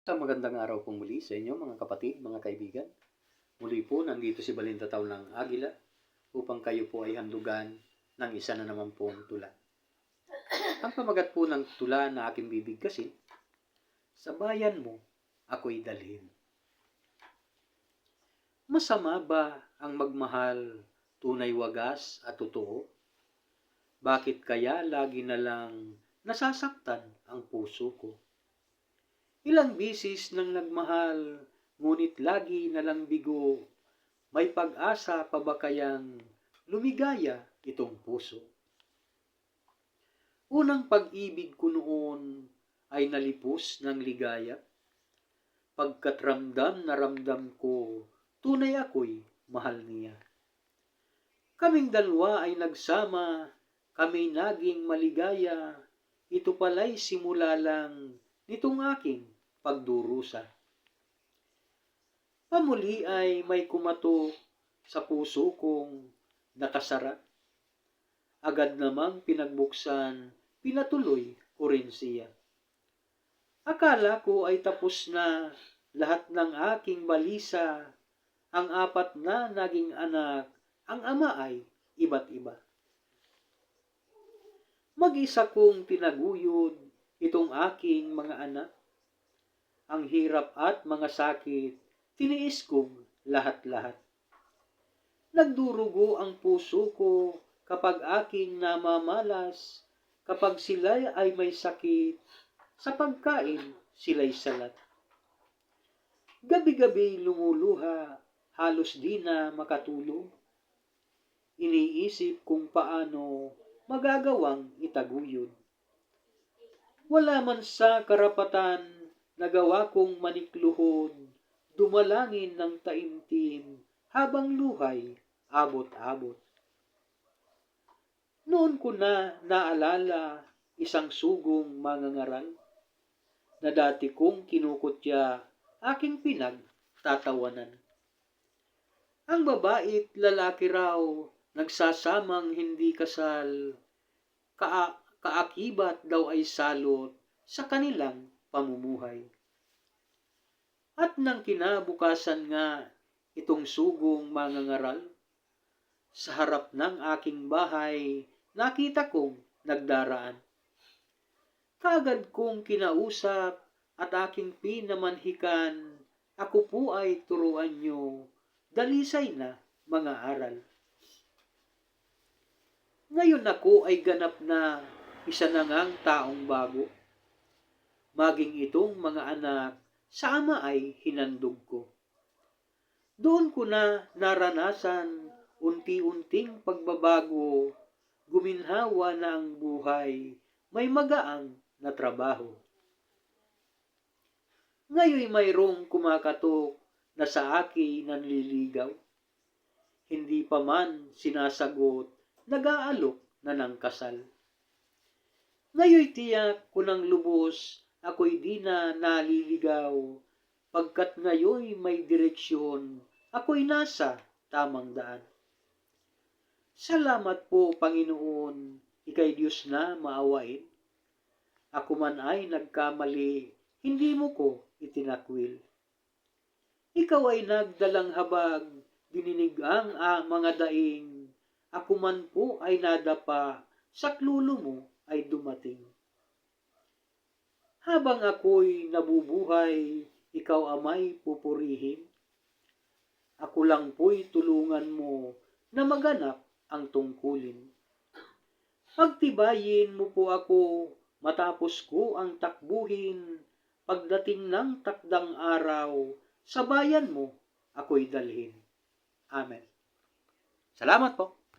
Sa magandang araw po muli sa inyo mga kapatid, mga kaibigan. Muli po nandito si Balintataw ng Agila upang kayo po ay handugan ng isa na naman pong tula. Ang pamagat po ng tula na aking bibigkasin, sa bayan mo ako'y dalhin. Masama ba ang magmahal, tunay wagas at totoo? Bakit kaya lagi na lang nasasaktan ang puso ko? Ilang bisis nang nagmahal, ngunit lagi na lang bigo. May pag-asa pa ba kayang lumigaya itong puso? Unang pag-ibig ko noon ay nalipos ng ligaya. Pagkat ramdam na ramdam ko, tunay ako'y mahal niya. Kaming dalawa ay nagsama, kami naging maligaya. Ito pala'y simula lang nitong aking pagdurusa. Pamuli ay may kumatok sa puso kong nakasara. Agad namang pinagbuksan, pinatuloy ko rin siya. Akala ko ay tapos na lahat ng aking balisa. Ang apat na naging anak, ang ama ay iba't iba. Mag-isa kong tinaguyod itong aking mga anak. Ang hirap at mga sakit, tiniis kong lahat-lahat. Nagdurugo ang puso ko kapag aking namamalas, kapag sila ay may sakit, sa pagkain sila'y salat. Gabi-gabi lumuluha, halos di na makatulog. Iniisip kung paano magagawang itaguyod. Wala man sa karapatan, nagawa kong manikluhod, dumalangin ng taimtim, habang luhay, abot-abot. Noon ko na naalala isang sugong mangangaral, na dati kong kinukutya, aking pinagtatawanan. Ang babae't lalaki raw, nagsasamang hindi kasal, kaakibat daw ay salot sa kanilang pamumuhay. At nang kinabukasan nga itong sugong mangangaral, sa harap ng aking bahay, nakita kong nagdaraan. Kaagad kong kinausap at aking pinamanhikan, ako po ay turuan nyo, dalisay na mga aral. Ngayon ako ay ganap na isa na ngang taong bago. Maging itong mga anak, sa ama ay hinandog ko. Doon ko na naranasan unti-unting pagbabago, guminhawa na ang buhay, may magaang na trabaho. Ngayon mayroong kumakatok na sa akin nanliligaw. Hindi pa man sinasagot, nag-aalok na ng kasal. Ngayon tiyak ko ng lubos, ako'y di na naliligaw, pagkat ngayon may direksyon, ako'y nasa tamang daan. Salamat po, Panginoon, ika'y Diyos na maawain. Ako man ay nagkamali, hindi mo ko itinakwil. Ikaw ay nagdalang habag, dininig ang mga daing. Ako man po ay nadapa, saklulo mo ay dumating. Habang ako'y nabubuhay, ikaw ama'y pupurihin. Ako lang po'y tulungan mo na maganap ang tungkulin. Pagtibayin mo po ako matapos ko ang takbuhin. Pagdating ng takdang araw, sa bayan mo ako'y dalhin. Amen. Salamat po.